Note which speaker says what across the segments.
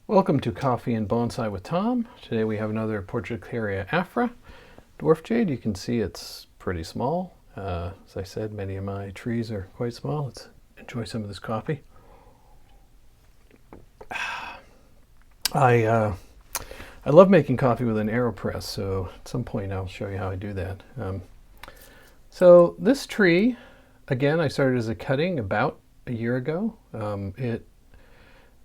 Speaker 1: Welcome to Coffee and Bonsai with Tom. Today we have another Portulacaria Afra Dwarf Jade. You can see it's pretty small. As I said, many of my trees are quite small. Let's enjoy some of this coffee. I love making coffee with an AeroPress, so at some point I'll show you how I do that. So this tree, again, I started as a cutting about a year ago. It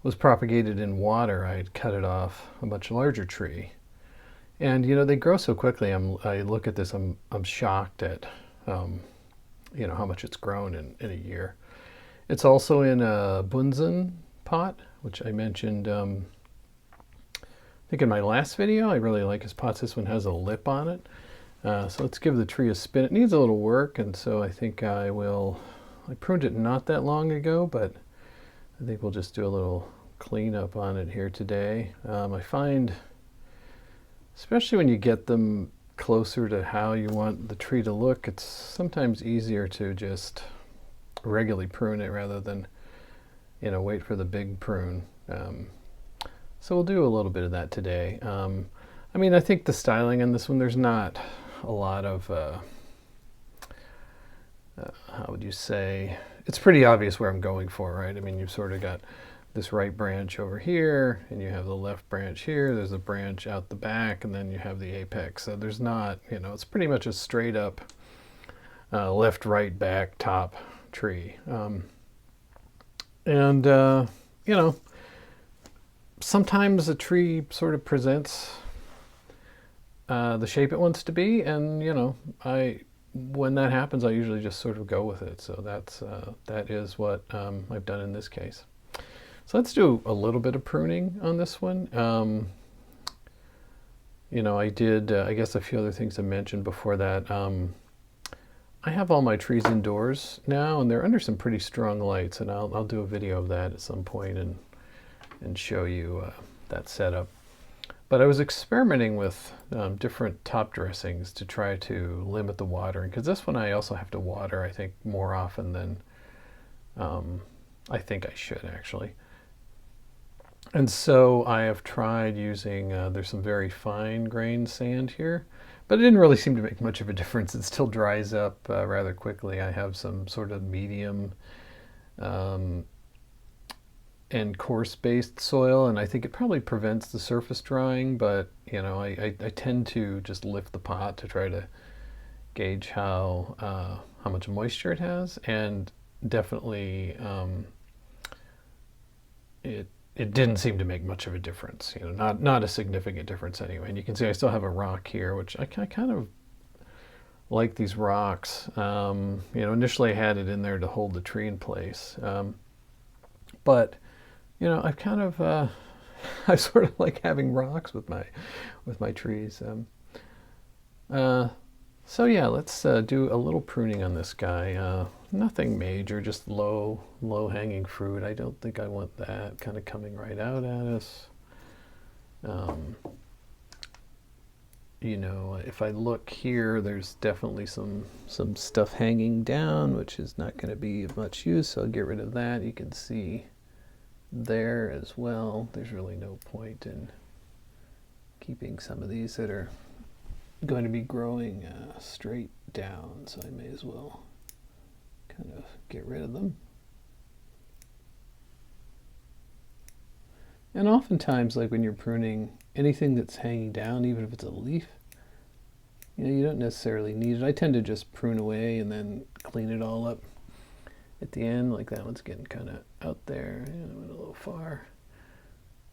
Speaker 1: was propagated in water. I had cut it off a much larger tree, and you know they grow so quickly. I look at this, I'm shocked at you know how much it's grown in a year. It's also in a Bunzan pot, which I mentioned I think in my last video. I really like his pots. This one has a lip on it. So let's give the tree a spin. It needs a little work, and so I think I pruned it not that long ago, but I think we'll just do a little cleanup on it here today. I find, especially when you get them closer to how you want the tree to look, it's sometimes easier to just regularly prune it rather than, you know, wait for the big prune. So we'll do a little bit of that today. I mean, I think the styling on this one, there's not a lot of, how would you say, it's pretty obvious where I'm going for, right? I mean, you've sort of got this right branch over here, and you have the left branch here. There's a branch out the back, and then you have the apex. So there's not, you know, it's pretty much a straight up left, right, back, top tree. You know, sometimes a tree sort of presents the shape it wants to be, and you know, when that happens, I usually just sort of go with it. So that is what I've done in this case. So let's do a little bit of pruning on this one. You know, I did, I guess a few other things I mentioned before that. I have all my trees indoors now, and they're under some pretty strong lights, and I'll do a video of that at some point and show you that setup. But I was experimenting with different top dressings to try to limit the watering, because this one I also have to water, I think, more often than I think I should actually. And so I have tried using, there's some very fine grained sand here, but it didn't really seem to make much of a difference. It still dries up rather quickly. I have some sort of medium and coarse-based soil, and I think it probably prevents the surface drying, but you know, I tend to just lift the pot to try to gauge how much moisture it has, and definitely it didn't seem to make much of a difference, you know, not a significant difference anyway. And you can see I still have a rock here, which I kind of like these rocks. You know, initially I had it in there to hold the tree in place, but you know, I've kind of I sort of like having rocks with my trees. So yeah, let's do a little pruning on this guy. Nothing major, just low hanging fruit. I don't think I want that kind of coming right out at us. You know, if I look here, there's definitely some stuff hanging down, which is not going to be of much use, so I'll get rid of that. You can see there as well, there's really no point in keeping some of these that are going to be growing straight down, so I may as well kind of get rid of them. And oftentimes, like when you're pruning anything that's hanging down, even if it's a leaf, you know, you don't necessarily need it. I tend to just prune away and then clean it all up at the end. Like that one's getting kind of out there, you know, went a little far.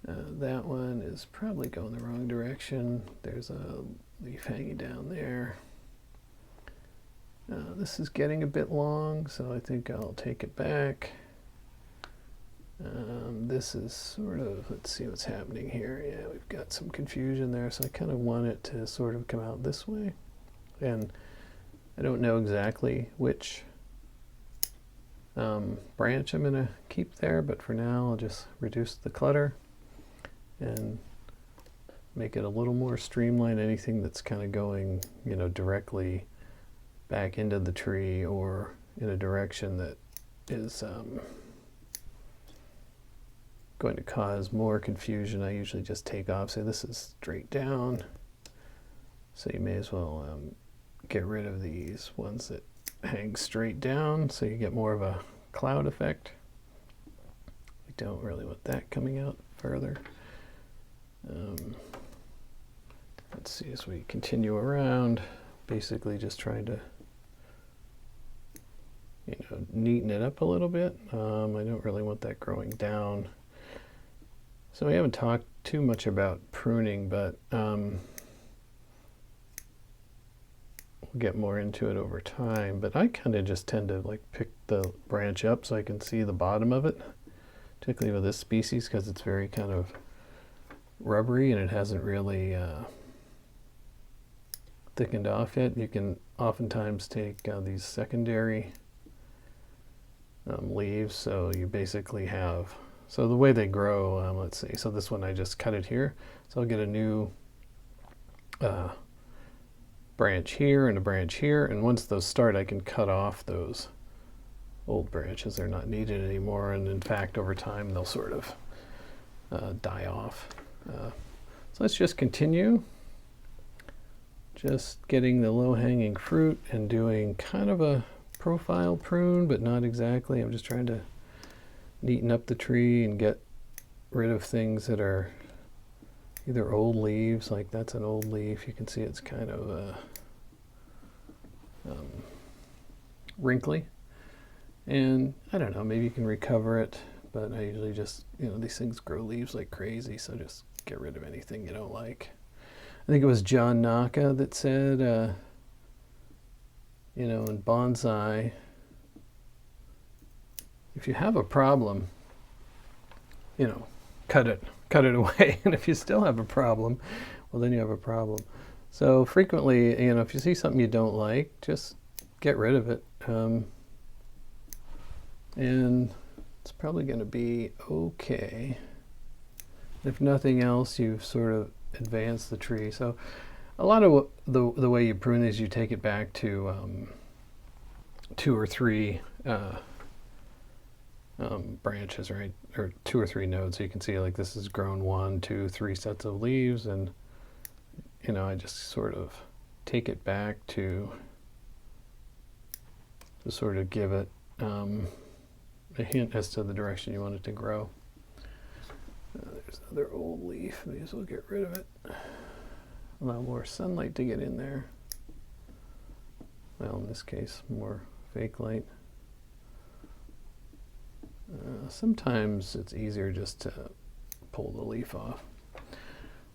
Speaker 1: That one is probably going the wrong direction. There's a leaf hanging down there. This is getting a bit long, so I think I'll take it back. This is sort of, let's see what's happening here. Yeah, we've got some confusion there, so I kind of want it to sort of come out this way. And I don't know exactly which branch I'm going to keep there, but for now I'll just reduce the clutter and make it a little more streamlined. Anything that's kind of going, you know, directly back into the tree or in a direction that is going to cause more confusion, I usually just take off. Say this is straight down. So you may as well get rid of these ones that hang straight down so you get more of a cloud effect. We don't really want that coming out further. Let's see, as we continue around, basically just trying to neaten it up a little bit. I don't really want that growing down. So we haven't talked too much about pruning, but we'll get more into it over time. But I kind of just tend to like pick the branch up so I can see the bottom of it, particularly with this species because it's very kind of rubbery and it hasn't really thickened off yet. You can oftentimes take these secondary leaves, so you basically have, so the way they grow, let's see, so this one I just cut it here, so I'll get a new branch here and a branch here, and once those start I can cut off those old branches. They're not needed anymore, and in fact over time they'll sort of die off. So let's just continue just getting the low-hanging fruit and doing kind of a profile prune, but not exactly. I'm just trying to neaten up the tree and get rid of things that are either old leaves, like that's an old leaf. You can see it's kind of wrinkly. And I don't know, maybe you can recover it, but I usually just, these things grow leaves like crazy, so just get rid of anything you don't like. I think it was John Naka that said, in bonsai, if you have a problem, cut it away. And if you still have a problem, well, then you have a problem. So frequently, if you see something you don't like, just get rid of it. And it's probably going to be okay. If nothing else, you've sort of advanced the tree. So a lot of the way you prune these, you take it back to 2 or 3 branches, right? Or 2 or 3 nodes. So you can see like this has grown 1, 2, 3 sets of leaves, and I just sort of take it back to sort of give it a hint as to the direction you want it to grow. There's another old leaf. May as well get rid of it. Allow more sunlight to get in there. Well, in this case, more fake light. Sometimes it's easier just to pull the leaf off.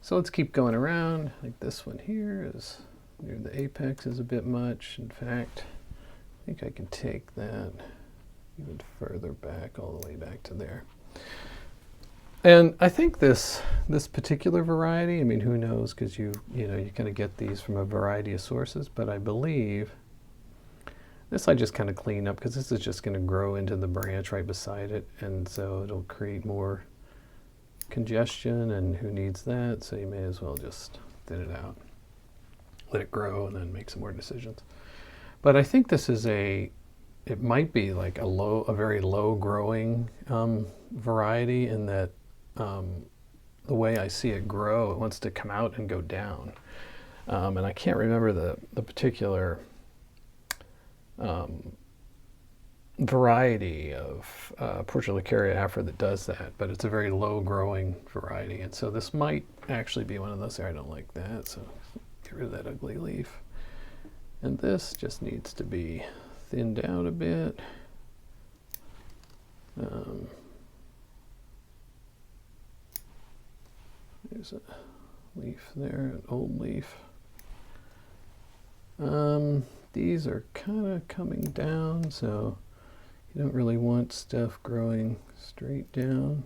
Speaker 1: So let's keep going around. Like this one here is near the apex is a bit much. In fact, I think I can take that even further back, all the way back to there. And I think this particular variety, I mean, who knows, because you kind of get these from a variety of sources, but I believe this I just kind of clean up because this is just going to grow into the branch right beside it, and so it'll create more congestion, and who needs that? So you may as well just thin it out, let it grow, and then make some more decisions. But I think this is it might be like a very low growing variety, in that the way I see it grow, it wants to come out and go down. And I can't remember the particular variety of Portulacaria Afra that does that, but it's a very low growing variety. And so this might actually be one of those. I don't like that, so get rid of that ugly leaf. And this just needs to be thinned out a bit. There's a leaf there, an old leaf. These are kind of coming down, so you don't really want stuff growing straight down.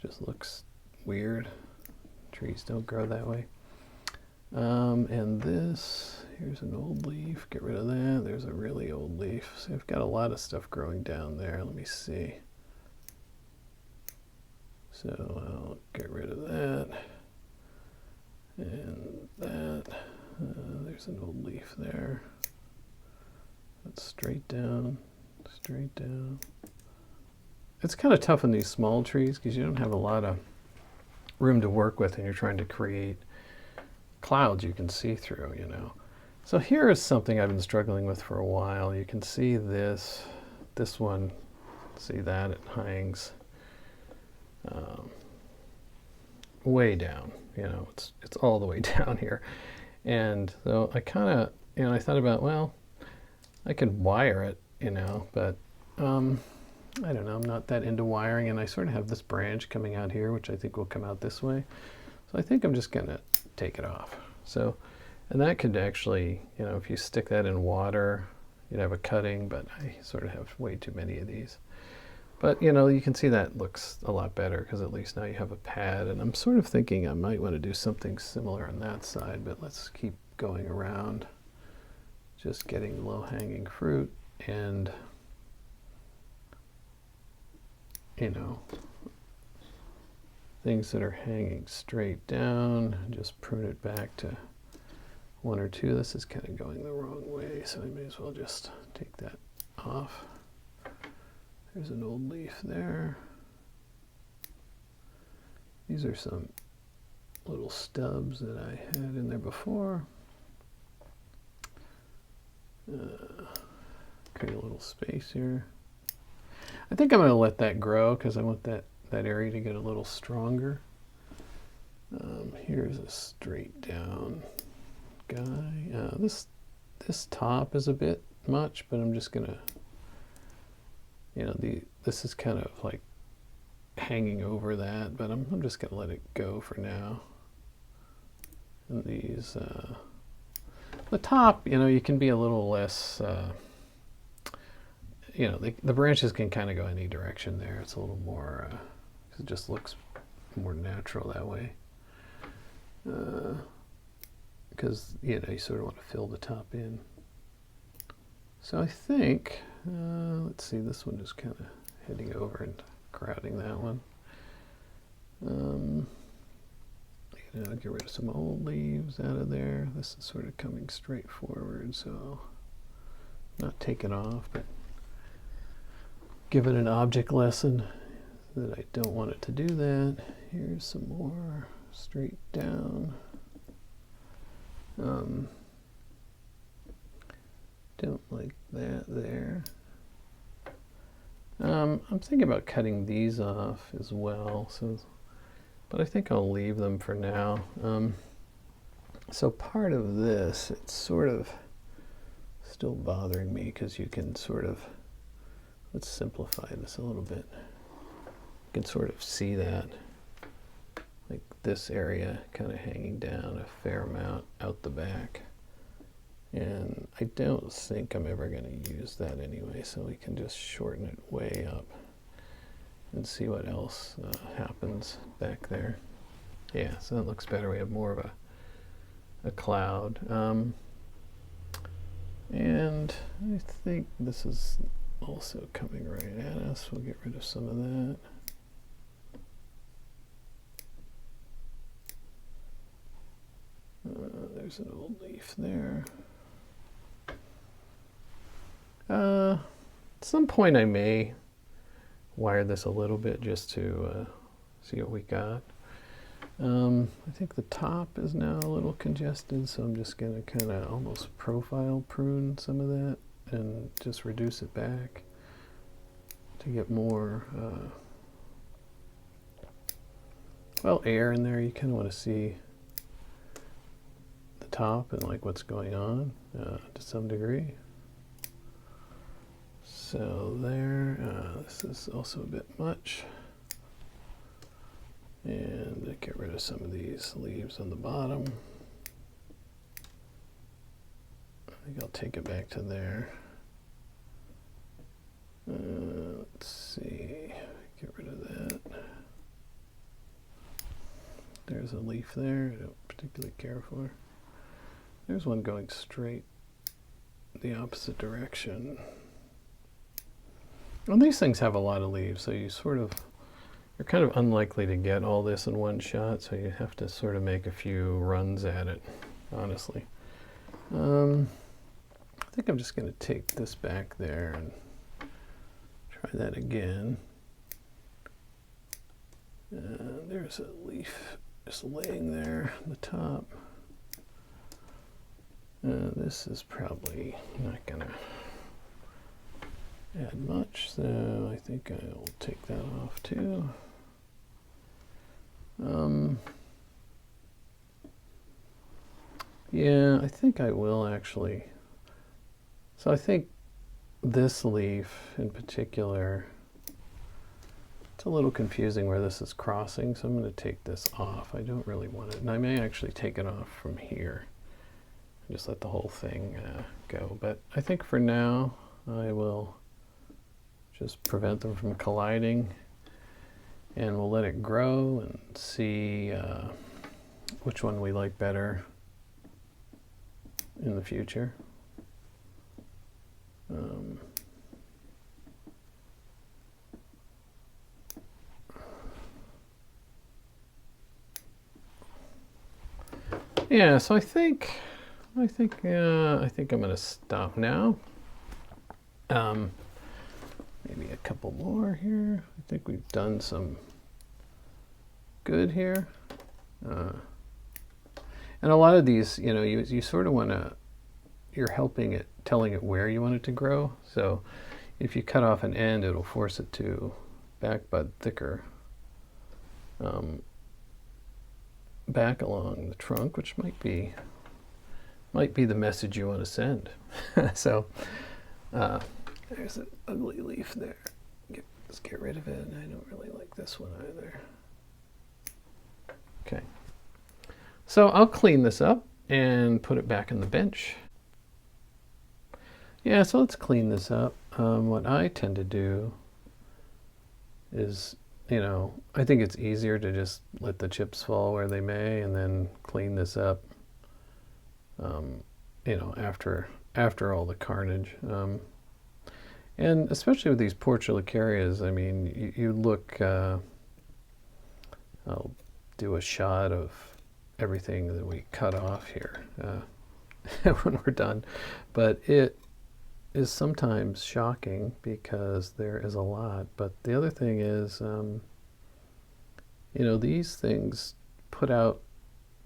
Speaker 1: Just looks weird. Trees don't grow that way. And this, here's an old leaf. Get rid of that. There's a really old leaf. So I've got a lot of stuff growing down there. Let me see. So I'll get rid of that. And that. There's an old leaf there. That's straight down, straight down. it's kind of tough on these small trees because you don't have a lot of room to work with, and you're trying to create clouds you can see through, you know. So here is something I've been struggling with for a while. You can see this one, see that it hangs way down, you know, it's all the way down here. And so I kind of, you know, I thought about, well, I could wire it, you know, but I don't know, I'm not that into wiring, and I sort of have this branch coming out here, which I think will come out this way. So I think I'm just going to take it off. So, and that could actually, you know, if you stick that in water, you'd have a cutting, but I sort of have way too many of these. But, you know, you can see that looks a lot better because at least now you have a pad. And I'm sort of thinking I might want to do something similar on that side, but let's keep going around, just getting low-hanging fruit and, you know, things that are hanging straight down, just prune it back to 1 or 2. This is kind of going the wrong way, so I may as well just take that off. There's an old leaf there. These are some little stubs that I had in there before. Create a little space here. I think I'm going to let that grow because I want that area to get a little stronger. Here's a straight down guy. This top is a bit much, but I'm just going to, you know, this is kind of like hanging over that, but I'm just going to let it go for now. And these, the top, you know, you can be a little less, you know, the branches can kind of go any direction there. It's a little more, it just looks more natural that way. Because, you know, you sort of want to fill the top in. So I think, let's see, this one is kind of heading over and crowding that one. You know, get rid of some old leaves out of there. This is sort of coming straight forward, so not take it off, but give it an object lesson that I don't want it to do that. Here's some more straight down. Don't like that there. I'm thinking about cutting these off as well, so, but I think I'll leave them for now. So part of this, it's sort of still bothering me because you can sort of, let's simplify this a little bit. You can sort of see that, like this area kind of hanging down a fair amount out the back. And I don't think I'm ever going to use that anyway, so we can just shorten it way up and see what else happens back there. Yeah, so that looks better. We have more of a cloud. And I think this is also coming right at us. We'll get rid of some of that. There's an old leaf there. At some point I may wire this a little bit just to see what we got. I think the top is now a little congested, so I'm just going to kind of almost profile prune some of that and just reduce it back to get more well, air in there. You kind of want to see the top and like what's going on to some degree. So there, this is also a bit much. And get rid of some of these leaves on the bottom. I think I'll take it back to there. Let's see, get rid of that. There's a leaf there I don't particularly care for. There's one going straight the opposite direction. Well, these things have a lot of leaves, so you're kind of unlikely to get all this in one shot, so you have to sort of make a few runs at it, honestly. I think I'm just going to take this back there and try that again. There's a leaf just laying there on the top. This is probably not gonna add much, so I think I'll take that off too. Yeah, I think I will actually. So I think this leaf in particular, it's a little confusing where this is crossing, so I'm going to take this off. I don't really want it, and I may actually take it off from here. Just let the whole thing go. But I think for now, I will just prevent them from colliding, and we'll let it grow and see which one we like better in the future. Yeah, so I think I'm going to stop now. Maybe a couple more here. I think we've done some good here. And a lot of these, you know, you sort of want to, you're helping it, telling it where you want it to grow. So if you cut off an end, it'll force it to back bud thicker back along the trunk, which might be the message you want to send. So there's an ugly leaf there. Let's get rid of it. I don't really like this one either. Okay. So I'll clean this up and put it back on the bench. Yeah, so let's clean this up. What I tend to do is, you know, I think it's easier to just let the chips fall where they may and then clean this up, you know, after all the carnage. And especially with these Portulacarias, I mean, you look, I'll do a shot of everything that we cut off here when we're done. But it is sometimes shocking because there is a lot. But the other thing is, you know, these things put out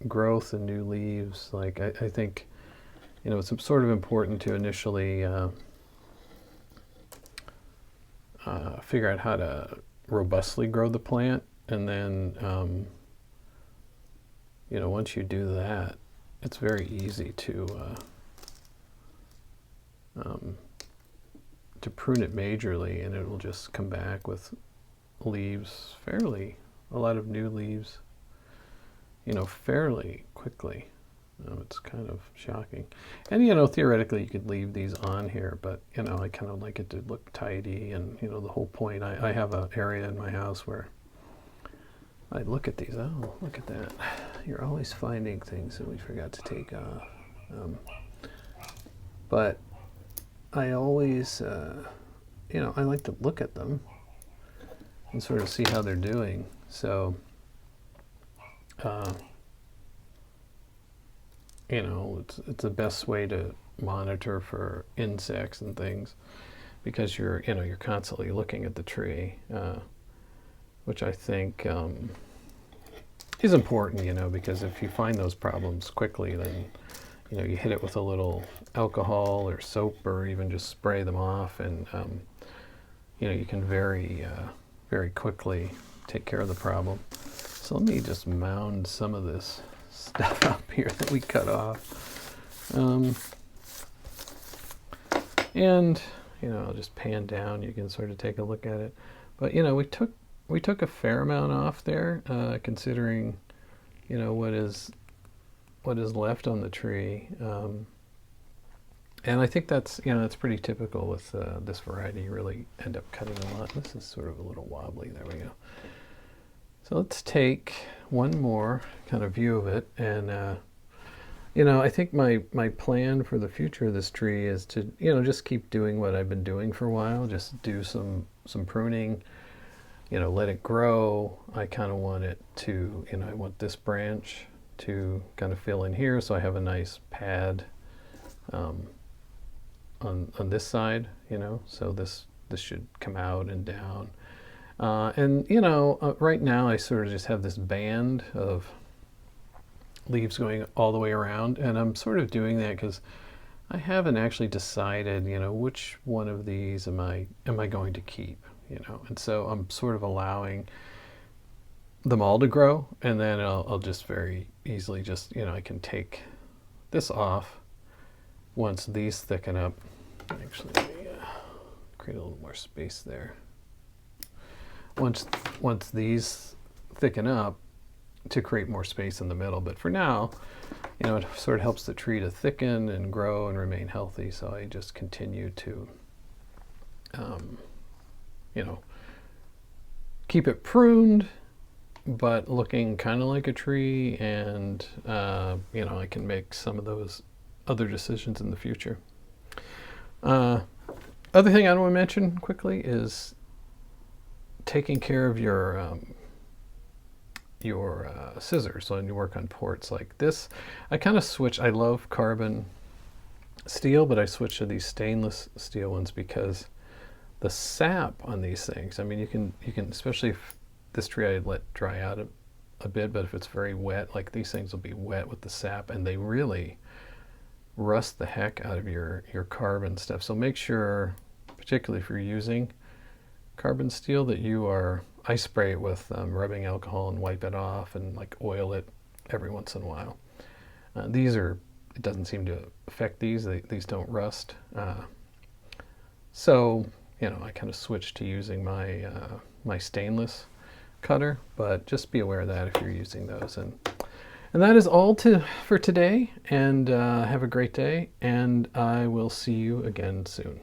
Speaker 1: growth and new leaves. Like I think, you know, it's sort of important to initially figure out how to robustly grow the plant, and then you know, once you do that, it's very easy to prune it majorly, and it will just come back with leaves, a lot of new leaves, you know, fairly quickly. It's kind of shocking. And, you know, theoretically you could leave these on here, but, you know, I kind of like it to look tidy, and, you know, the whole point, I have an area in my house where I look at these. Oh, look at that. You're always finding things that we forgot to take off. But I always, you know, I like to look at them and sort of see how they're doing. So, you know, it's the best way to monitor for insects and things, because you're constantly looking at the tree, which I think is important, you know, because if you find those problems quickly, then, you know, you hit it with a little alcohol or soap, or even just spray them off, and you know, you can very quickly take care of the problem. So let me just mound some of this stuff up here that we cut off, and, you know, I'll just pan down. You can sort of take a look at it. But, you know, we took a fair amount off there, considering, you know, what is left on the tree, and I think that's, you know, that's pretty typical with this variety. You really end up cutting a lot. This is sort of a little wobbly. There we go. So let's take one more kind of view of it, and you know, I think my plan for the future of this tree is to, you know, just keep doing what I've been doing for a while. Just do some pruning, you know, let it grow. I kind of want it to, you know, I want this branch to kind of fill in here, so I have a nice pad on this side, you know, so this should come out and down. And you know, right now I sort of just have this band of leaves going all the way around, and I'm sort of doing that because I haven't actually decided, you know, which one of these am I going to keep, you know, and so I'm sort of allowing them all to grow, and then I'll just very easily just, you know, I can take this off once these thicken up. Actually, let me create a little more space there. Once these thicken up, to create more space in the middle. But for now, you know, it sort of helps the tree to thicken and grow and remain healthy. So I just continue to, you know, keep it pruned, but looking kind of like a tree. And, you know, I can make some of those other decisions in the future. Other thing I want to mention quickly is taking care of your scissors. So when you work on ports like this, I kind of switch. I love carbon steel, but I switch to these stainless steel ones because the sap on these things, I mean, you can especially if this tree I let dry out a bit, but if it's very wet, like these things will be wet with the sap, and they really rust the heck out of your carbon stuff. So make sure, particularly if you're using carbon steel, that you are, I spray it with rubbing alcohol and wipe it off and like oil it every once in a while. These are, it doesn't seem to affect these. These don't rust. So, you know, I kind of switched to using my my stainless cutter, but just be aware of that if you're using those. And that is all for today, and have a great day, and I will see you again soon.